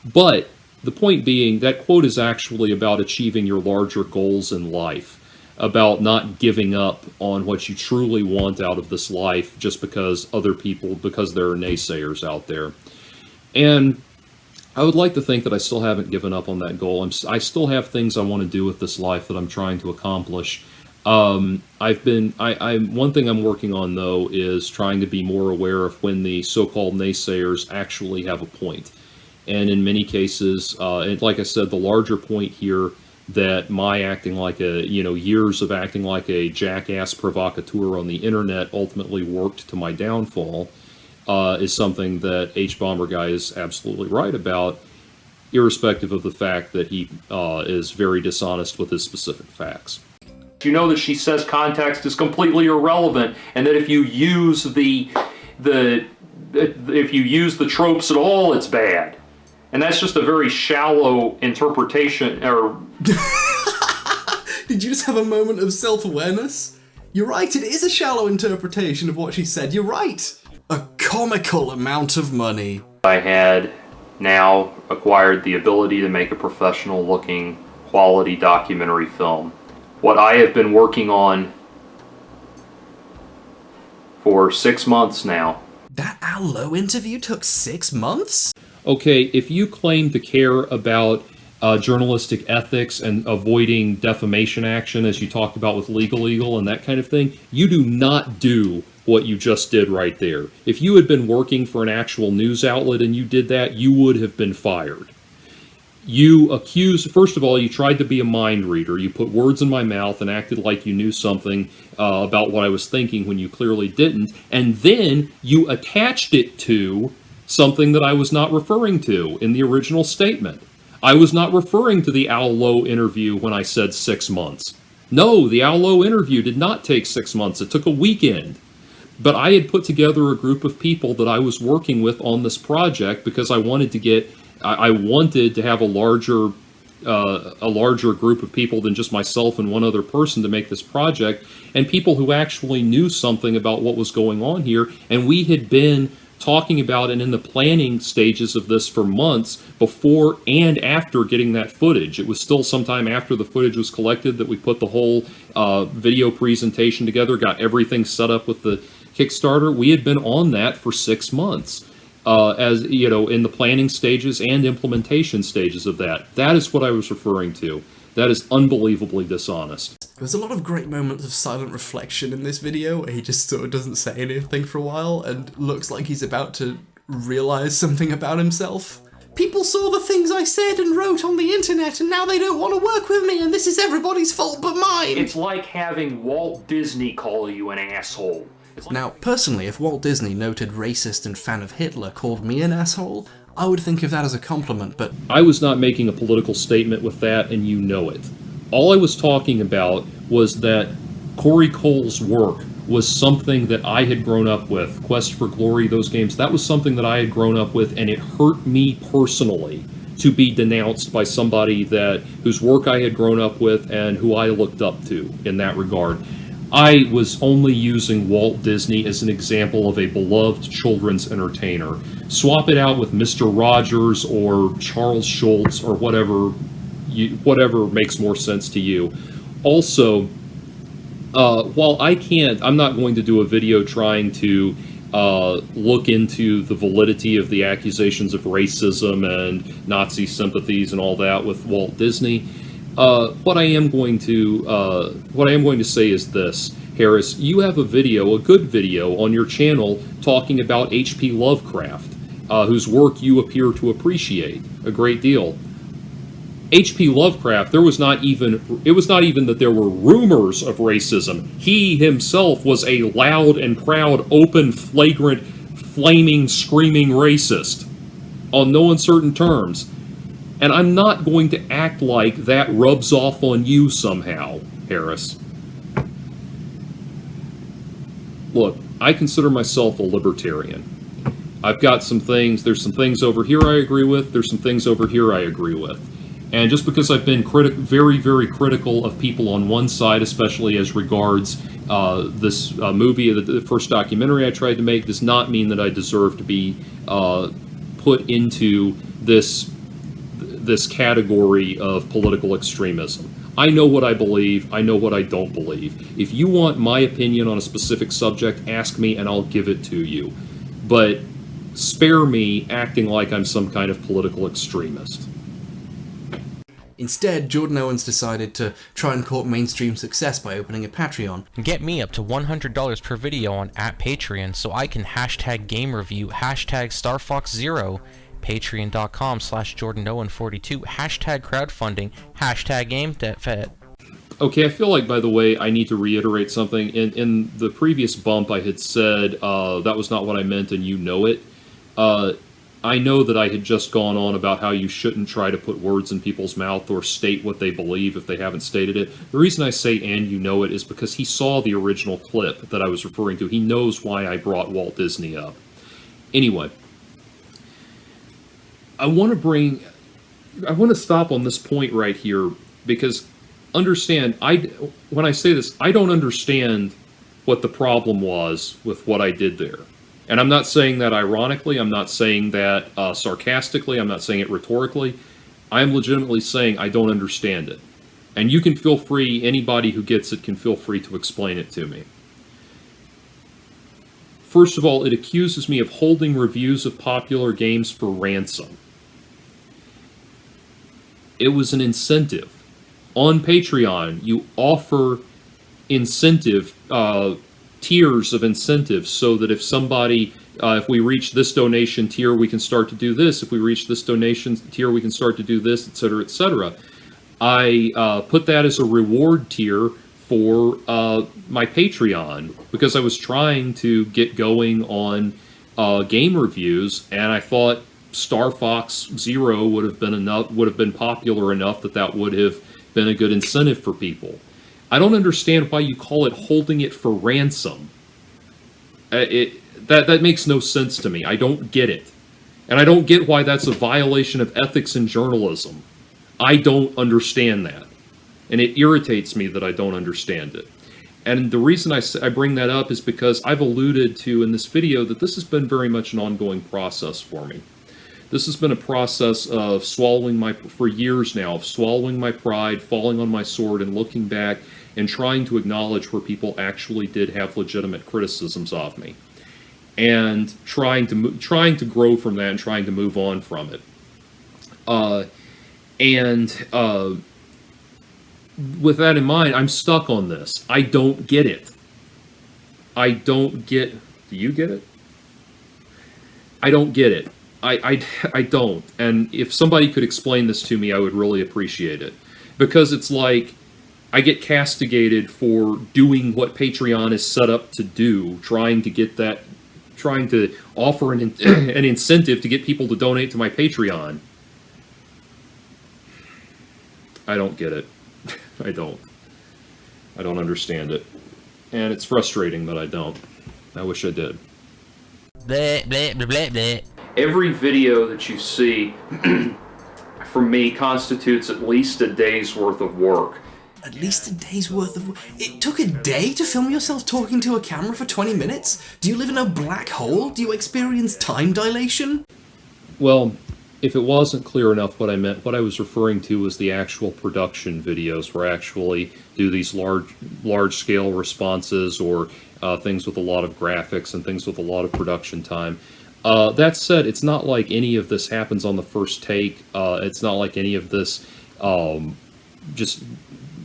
But the point being, that quote is actually about achieving your larger goals in life, about not giving up on what you truly want out of this life just because there are naysayers out there. And I would like to think that I still haven't given up on that goal. I still have things I want to do with this life that I'm trying to accomplish. One thing I'm working on, though, is trying to be more aware of when the so-called naysayers actually have a point. And in many cases, and like I said, the larger point here, that my acting like years of acting like a jackass provocateur on the internet ultimately worked to my downfall, is something that HBomberguy is absolutely right about, irrespective of the fact that he is very dishonest with his specific facts. You know that she says context is completely irrelevant, and that if you use if you use the tropes at all, it's bad. And that's just a very shallow interpretation, or... Did you just have a moment of self-awareness? You're right, it is a shallow interpretation of what she said, you're right! A comical amount of money. I had now acquired the ability to make a professional-looking, quality documentary film. What I have been working on for 6 months now. That Al Lowe interview took 6 months? Okay, if you claim to care about journalistic ethics and avoiding defamation action, as you talked about with Legal Eagle and that kind of thing, you do not do what you just did right there. If you had been working for an actual news outlet and you did that, you would have been fired. First of all, you tried to be a mind reader. You put words in my mouth and acted like you knew something about what I was thinking when you clearly didn't. And then you attached it to something that I was not referring to in the original statement. I was not referring to the Al Lowe interview when I said 6 months. No, the Al Lowe interview did not take 6 months. It took a weekend. But I had put together a group of people that I was working with on this project because I wanted to have a larger group of people than just myself and one other person to make this project, and people who actually knew something about what was going on here. And we had been talking about and in the planning stages of this for months before and after getting that footage. It was still sometime after the footage was collected that we put the whole video presentation together, got everything set up with the Kickstarter. We had been on that for 6 months, as you know, in the planning stages and implementation stages of that. That is what I was referring to. That is unbelievably dishonest. There's a lot of great moments of silent reflection in this video where he just sort of doesn't say anything for a while and looks like he's about to realize something about himself. People saw the things I said and wrote on the internet and now they don't want to work with me and this is everybody's fault but mine! It's like having Walt Disney call you an asshole. Now, personally, if Walt Disney, noted racist and fan of Hitler, called me an asshole, I would think of that as a compliment, but I was not making a political statement with that, and you know it. All I was talking about was that Corey Cole's work was something that I had grown up with. Quest for Glory, those games, that was something that I had grown up with, and it hurt me personally to be denounced by somebody whose work I had grown up with and who I looked up to in that regard. I was only using Walt Disney as an example of a beloved children's entertainer. Swap it out with Mr. Rogers or Charles Schultz or whatever makes more sense to you. Also, while I'm not going to do a video trying to look into the validity of the accusations of racism and Nazi sympathies and all that with Walt Disney. What I am going to say is this, Harris, you have a good video on your channel talking about H.P. Lovecraft, whose work you appear to appreciate a great deal. H.P. Lovecraft, it was not even that there were rumors of racism. He himself was a loud and proud, open, flagrant, flaming, screaming racist on no uncertain terms. And I'm not going to act like that rubs off on you somehow, Harris. Look, I consider myself a libertarian. I've got there's some things over here I agree with, there's some things over here I agree with. And just because I've been very, very critical of people on one side, especially as regards this movie, the first documentary I tried to make, does not mean that I deserve to be put into this category of political extremism. I know what I believe, I know what I don't believe. If you want my opinion on a specific subject, ask me and I'll give it to you. But spare me acting like I'm some kind of political extremist. instead, Jordan Owens decided to try and court mainstream success by opening a Patreon. Get me up to $100 per video on @Patreon so I can hashtag game review, hashtag StarFox0, patreon.com/JordanOwen42, hashtag crowdfunding, hashtag GameFed. Okay, I feel like, by the way, I need to reiterate something. In the previous bump, I had said that was not what I meant, and you know it. I know that I had just gone on about how you shouldn't try to put words in people's mouth or state what they believe if they haven't stated it. The reason I say "and you know it" is because he saw the original clip that I was referring to. He knows why I brought Walt Disney up. Anyway, I want to stop on this point right here because, understand, when I say this, I don't understand what the problem was with what I did there. And I'm not saying that ironically, I'm not saying that sarcastically, I'm not saying it rhetorically. I'm legitimately saying I don't understand it. And you can feel free, anybody who gets it can feel free to explain it to me. First of all, it accuses me of holding reviews of popular games for ransom. It was an incentive. On Patreon, you offer incentive, tiers of incentives, so that if somebody, if we reach this donation tier, we can start to do this. If we reach this donation tier, we can start to do this, etc., etc. I put that as a reward tier for my Patreon because I was trying to get going on game reviews, and I thought Star Fox Zero would have been popular enough that would have been a good incentive for people. I don't understand why you call it holding it for ransom. That makes no sense to me. I don't get it. And I don't get why that's a violation of ethics in journalism. I don't understand that. And it irritates me that I don't understand it. And the reason I bring that up is because I've alluded to in this video that this has been very much an ongoing process for me. This has been a process of for years now, of swallowing my pride, falling on my sword, and looking back and trying to acknowledge where people actually did have legitimate criticisms of me. And trying to grow from that and trying to move on from it. with that in mind, I'm stuck on this. I don't get it. I don't get... Do you get it? I don't get it. I don't. And if somebody could explain this to me, I would really appreciate it. Because it's like, I get castigated for doing what Patreon is set up to do, trying to offer an incentive to get people to donate to my Patreon. I don't get it. I don't understand it. And it's frustrating that I don't. I wish I did. Bleh, bleh, bleh, bleh, bleh. Every video that you see from me constitutes at least a day's worth of work. At least a day's worth of... It took a day to film yourself talking to a camera for 20 minutes? Do you live in a black hole? Do you experience time dilation? Well, if it wasn't clear enough what I meant, what I was referring to was the actual production videos, where I actually do these large-scale responses, or things with a lot of graphics and things with a lot of production time. That said, it's not like any of this happens on the first take. It's not like any of this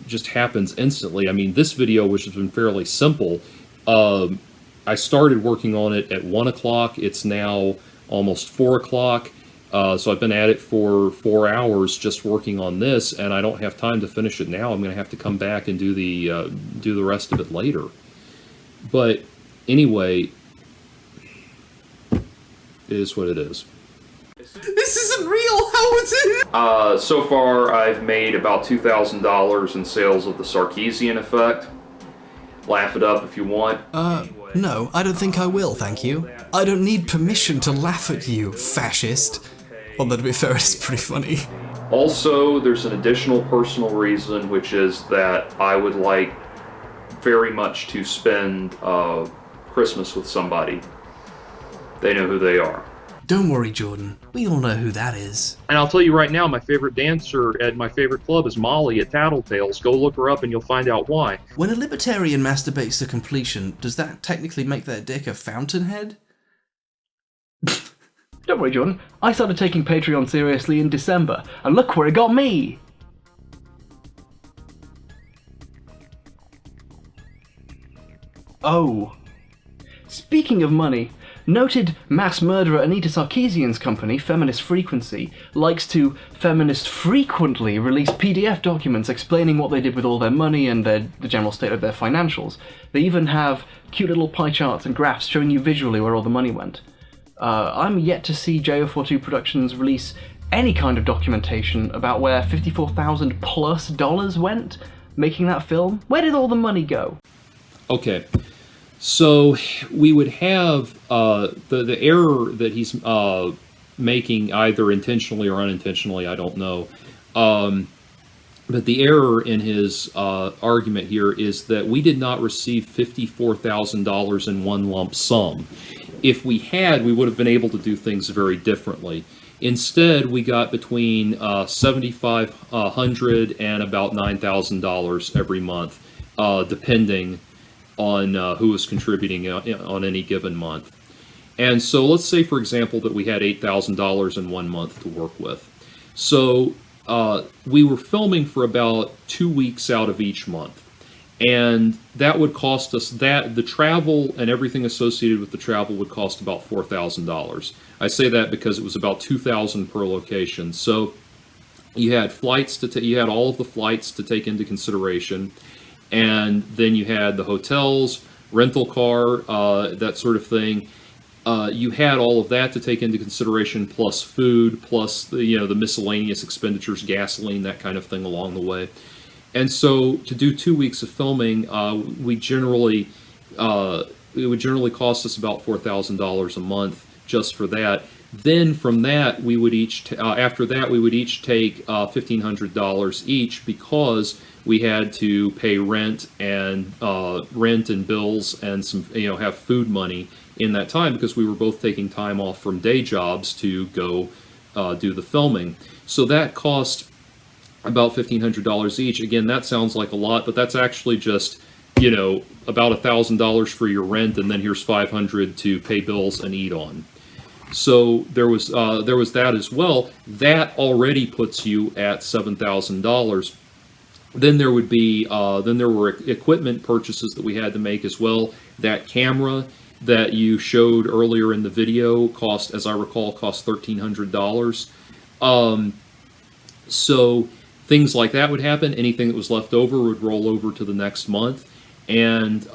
just happens instantly. I mean, this video, which has been fairly simple, I started working on it at 1 o'clock. It's now almost 4 o'clock. So I've been at it for 4 hours just working on this, and I don't have time to finish it now. I'm going to have to come back and do the rest of it later. But anyway, it is what it is. This isn't real! How is it? So far, I've made about $2,000 in sales of the Sarkeesian effect. Laugh it up if you want. No, I don't think I will, thank you. I don't need permission to laugh at you, fascist. Although, to be fair, it's pretty funny. Also, there's an additional personal reason, which is that I would like very much to spend Christmas with somebody. They know who they are. Don't worry, Jordan. We all know who that is. And I'll tell you right now, my favorite dancer at my favorite club is Molly at Tattletales. Go look her up and you'll find out why. When a libertarian masturbates to completion, does that technically make their dick a fountainhead? Don't worry, Jordan. I started taking Patreon seriously in December, and look where it got me! Oh. Speaking of money, noted mass murderer Anita Sarkeesian's company, Feminist Frequency, likes to feminist frequently release PDF documents explaining what they did with all their money and the general state of their financials. They even have cute little pie charts and graphs showing you visually where all the money went. I'm yet to see JO42 Productions release any kind of documentation about where $54,000 plus went making that film. Where did all the money go? Okay. So we would have the error that he's making, either intentionally or unintentionally, I don't know. But the error in his argument here is that we did not receive $54,000 in one lump sum. If we had, we would have been able to do things very differently. Instead, we got between $7,500 and about $9,000 every month, depending on who was contributing on any given month. And so let's say, for example, that we had $8,000 in 1 month to work with. So we were filming for about 2 weeks out of each month. And that would cost us, the travel and everything associated with the travel would cost about $4,000. I say that because it was about $2,000 per location. So you had flights you had all of the flights to take into consideration. And then you had the hotels, rental car, that sort of thing. You had all of that to take into consideration, plus food, plus the miscellaneous expenditures, gasoline, that kind of thing along the way. And so to do 2 weeks of filming, it would generally cost us about $4,000 a month just for that. Then from that, we would each after that we would each take $1,500 each, because we had to pay rent and bills and some have food money in that time, because we were both taking time off from day jobs to go do the filming. So that cost about $1,500 each. Again, that sounds like a lot, but that's actually just about $1,000 for your rent, and then here's $500 to pay bills and eat on. So there was that as well. That already puts you at $7,000. Then there would be then there were equipment purchases that we had to make as well. That camera that you showed earlier in the video cost, as I recall, cost $1,300. So things like that would happen. Anything that was left over would roll over to the next month, and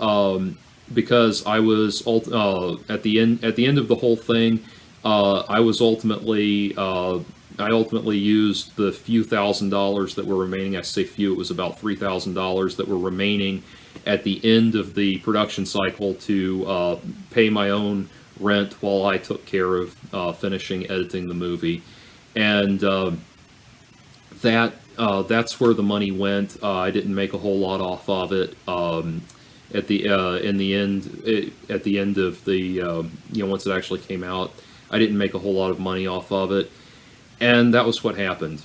because I was at the end of the whole thing, I was ultimately I ultimately used the few $1,000s that were remaining. I say few, it was about $3,000 that were remaining at the end of the production cycle to pay my own rent while I took care of finishing editing the movie. And that's where the money went. I didn't make a whole lot off of it. At the end of the once it actually came out, I didn't make a whole lot of money off of it. And that was what happened.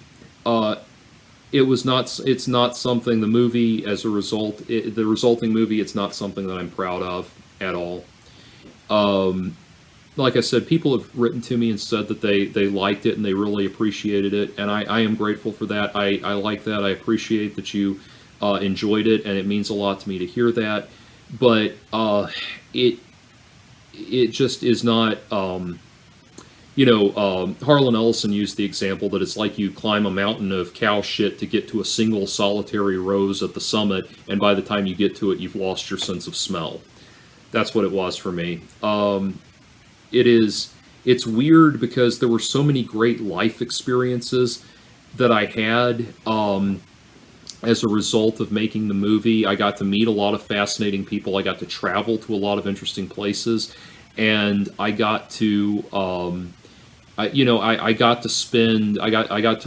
It's not something, the movie as a result, the resulting movie, it's not something that I'm proud of at all. Like I said, people have written to me and said that they liked it and they really appreciated it. And I am grateful for that. I like that. I appreciate that you enjoyed it, and it means a lot to me to hear that. But it just is not... Harlan Ellison used the example that it's like you climb a mountain of cow shit to get to a single solitary rose at the summit, and by the time you get to it, you've lost your sense of smell. That's what it was for me. It's weird because there were so many great life experiences that I had as a result of making the movie. I got to meet a lot of fascinating people. I got to travel to a lot of interesting places, and I got to I got to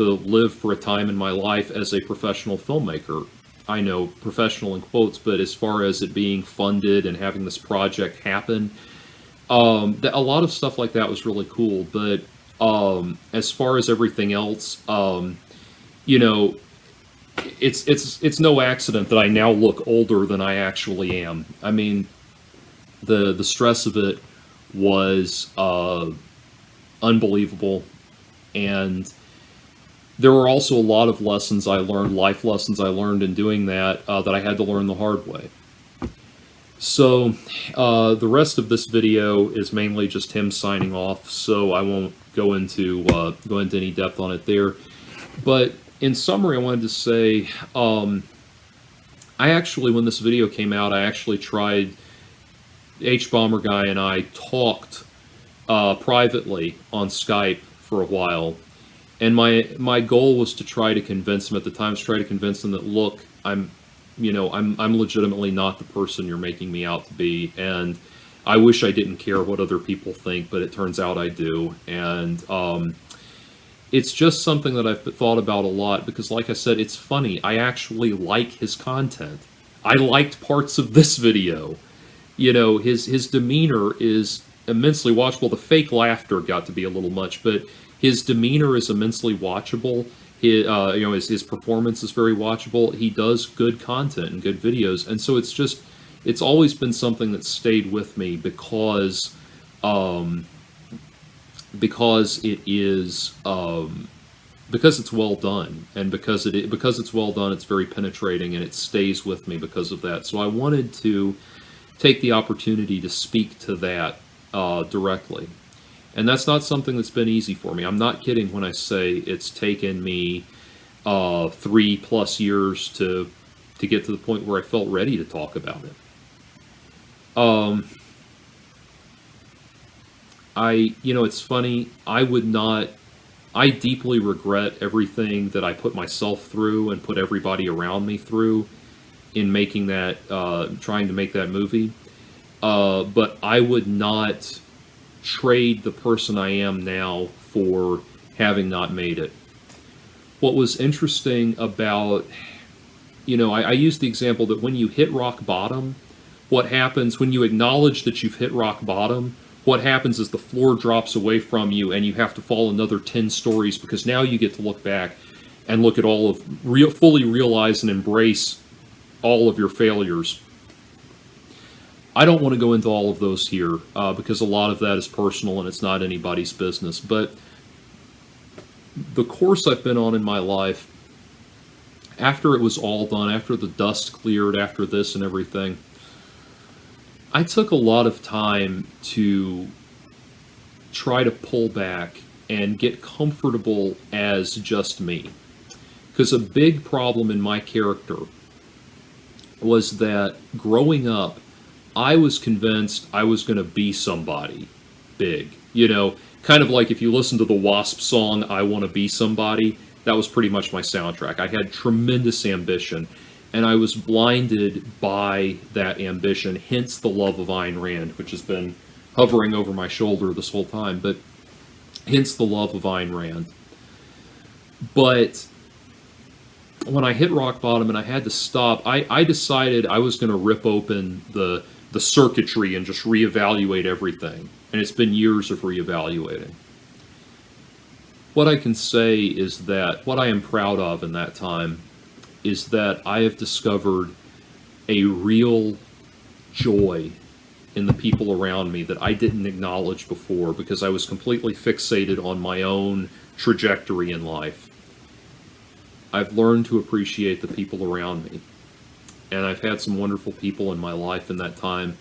live for a time in my life as a professional filmmaker. I know professional in quotes, but as far as it being funded and having this project happen, a lot of stuff like that was really cool. But as far as everything else, it's no accident that I now look older than I actually am. I mean, the stress of it was unbelievable, and there were also a lot of lessons I learned, life lessons I learned in doing that, that I had to learn the hard way. So the rest of this video is mainly just him signing off, so I won't go into any depth on it there. But in summary, I wanted to say, I actually, when this video came out, I actually tried, HBomberguy and I talked privately on Skype for a while, and my goal was to try to convince him at the time, that look, I'm legitimately not the person you're making me out to be, and I wish I didn't care what other people think, but it turns out I do. And it's just something that I've thought about a lot, because like I said, it's funny. I actually like his content. I liked parts of this video. His demeanor is immensely watchable. The fake laughter got to be a little much, but his demeanor is immensely watchable. His performance is very watchable. He does good content and good videos, and so it's always been something that stayed with me because it is because it's well done, and because it's well done, it's very penetrating, and it stays with me because of that. So I wanted to take the opportunity to speak to that directly. And that's not something that's been easy for me. I'm not kidding when I say it's taken me 3+ years to get to the point where I felt ready to talk about it. It's funny, I deeply regret everything that I put myself through and put everybody around me through in making that, trying to make that movie. But I would not trade the person I am now for having not made it. What was interesting about, I used the example that when you hit rock bottom, what happens when you acknowledge that you've hit rock bottom, what happens is the floor drops away from you and you have to fall another 10 stories, because now you get to look back and look at all of, fully realize and embrace all of your failures. I don't want to go into all of those here, because a lot of that is personal and it's not anybody's business. But the course I've been on in my life after it was all done, after the dust cleared, after this and everything, I took a lot of time to try to pull back and get comfortable as just me. Because a big problem in my character was that growing up, I was convinced I was going to be somebody big. You know, kind of like if you listen to the Wasp song, I Want to Be Somebody, that was pretty much my soundtrack. I had tremendous ambition, and I was blinded by that ambition, hence the love of Ayn Rand, which has been hovering over my shoulder this whole time, but hence the love of Ayn Rand. But when I hit rock bottom and I had to stop, I decided I was going to rip open the circuitry and just reevaluate everything. And it's been years of reevaluating. What I can say is that what I am proud of in that time is that I have discovered a real joy in the people around me that I didn't acknowledge before because I was completely fixated on my own trajectory in life. I've learned to appreciate the people around me. And I've had some wonderful people in my life in that time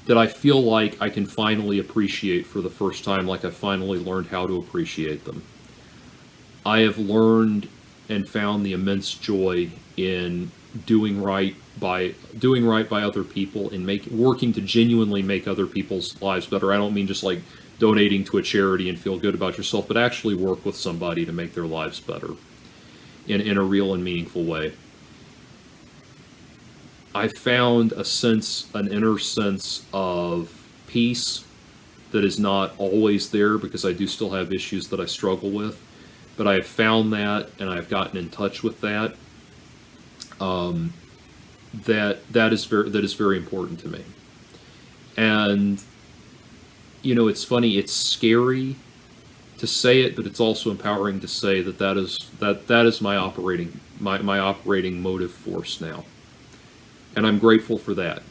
that I feel like I can finally appreciate for the first time, like I finally learned how to appreciate them. I have learned and found the immense joy in doing right by other people and working to genuinely make other people's lives better. I don't mean just like donating to a charity and feel good about yourself, but actually work with somebody to make their lives better in a real and meaningful way. I found an inner sense of peace that is not always there because I do still have issues that I struggle with, but I have found that and I've gotten in touch with that. That is very important to me. And you know, it's funny, it's scary to say it, but it's also empowering to say that is my operating motive force now. And I'm grateful for that.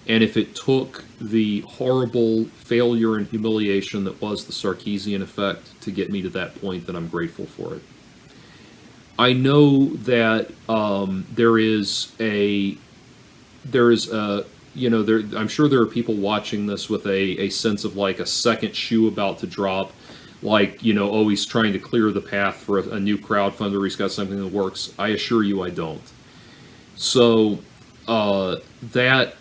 And if it took the horrible failure and humiliation that was the Sarkeesian effect to get me to that point, then I'm grateful for it. I know that I'm sure there are people watching this with a sense of like a second shoe about to drop, like, you know, oh, he's trying to clear the path for a new crowdfunder, he's got something that works. I assure you I don't. So that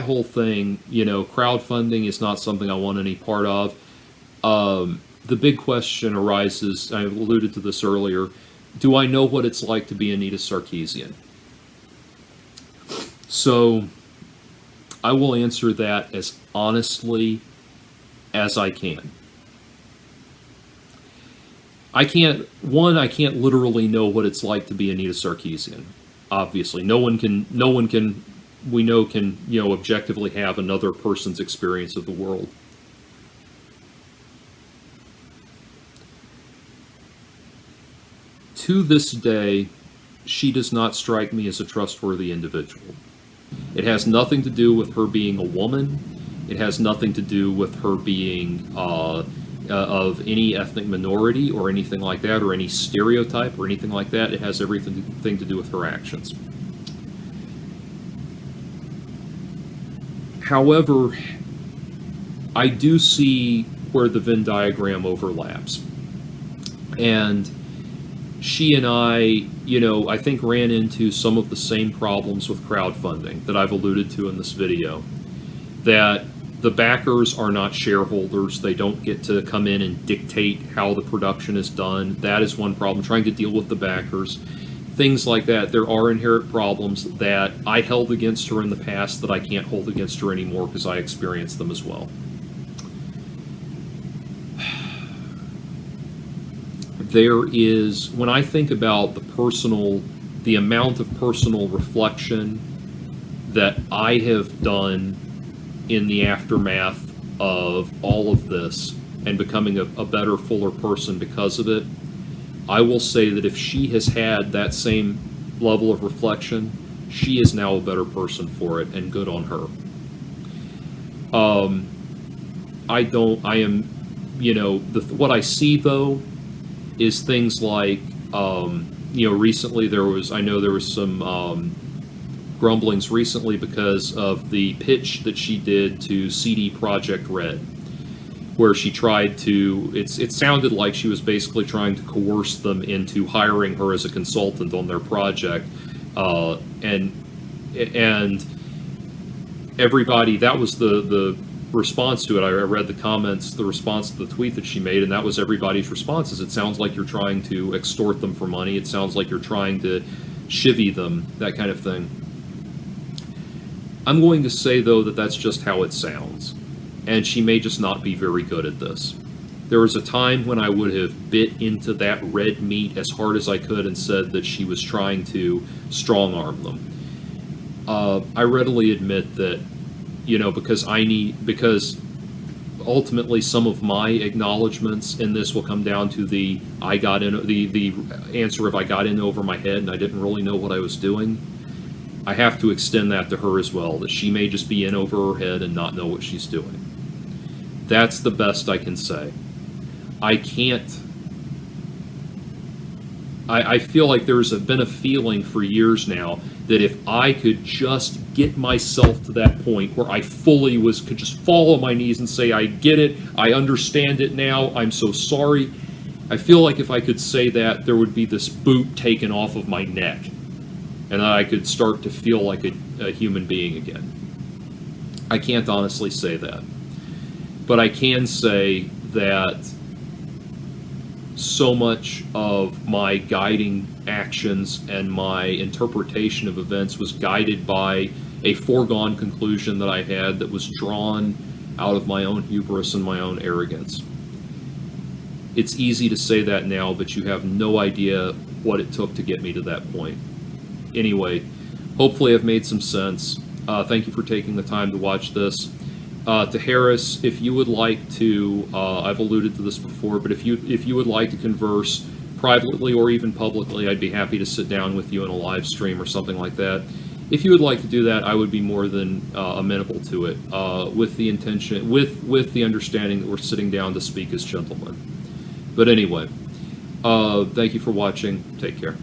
whole thing, you know, crowdfunding is not something I want any part of. The big question arises, I alluded to this earlier, do I know what it's like to be Anita Sarkeesian? So I will answer that as honestly as I can. I can't literally know what it's like to be Anita Sarkeesian. Obviously, no one can, you know, objectively have another person's experience of the world. To this day, she does not strike me as a trustworthy individual. It has nothing to do with her being a woman. It has nothing to do with her being of any ethnic minority or anything like that, or any stereotype or anything like that. It has everything to do with her actions. However, I do see where the Venn diagram overlaps. And she and I, you know, I think ran into some of the same problems with crowdfunding that I've alluded to in this video. That the backers are not shareholders. They don't get to come in and dictate how the production is done. That is one problem, trying to deal with the backers. Things like that. There are inherent problems that I held against her in the past that I can't hold against her anymore because I experienced them as well. There is, when I think about the amount of personal reflection that I have done in the aftermath of all of this and becoming a better, fuller person because of it, I will say that if she has had that same level of reflection, she is now a better person for it, and good on her. What I see though is things like Recently I know there was some grumblings recently because of the pitch that she did to CD Projekt Red, where she tried to, it sounded like she was basically trying to coerce them into hiring her as a consultant on their project, and everybody, that was the response to it. I read the comments, the response to the tweet that she made, and that was everybody's response, is it sounds like you're trying to extort them for money, it sounds like you're trying to chivvy them, that kind of thing. I'm going to say, though, that that's just how it sounds, and she may just not be very good at this. There was a time when I would have bit into that red meat as hard as I could and said that she was trying to strong-arm them. I readily admit that, because ultimately some of my acknowledgments in this will come down to the answer of I got in over my head and I didn't really know what I was doing. I have to extend that to her as well, that she may just be in over her head and not know what she's doing. That's the best I can say. I feel like there's been a feeling for years now that if I could just get myself to that point where I fully could just fall on my knees and say, I get it, I understand it now, I'm so sorry. I feel like if I could say that, there would be this boot taken off of my neck, and I could start to feel like a human being again. I can't honestly say that. But I can say that so much of my guiding actions and my interpretation of events was guided by a foregone conclusion that I had that was drawn out of my own hubris and my own arrogance. It's easy to say that now, but you have no idea what it took to get me to that point. Anyway, hopefully I've made some sense. Thank you for taking the time to watch this. To Harris, if you would like to, I've alluded to this before, but if you would like to converse privately or even publicly, I'd be happy to sit down with you in a live stream or something like that. If you would like to do that, I would be more than amenable to it, with the intention, with the understanding that we're sitting down to speak as gentlemen. But anyway, thank you for watching. Take care.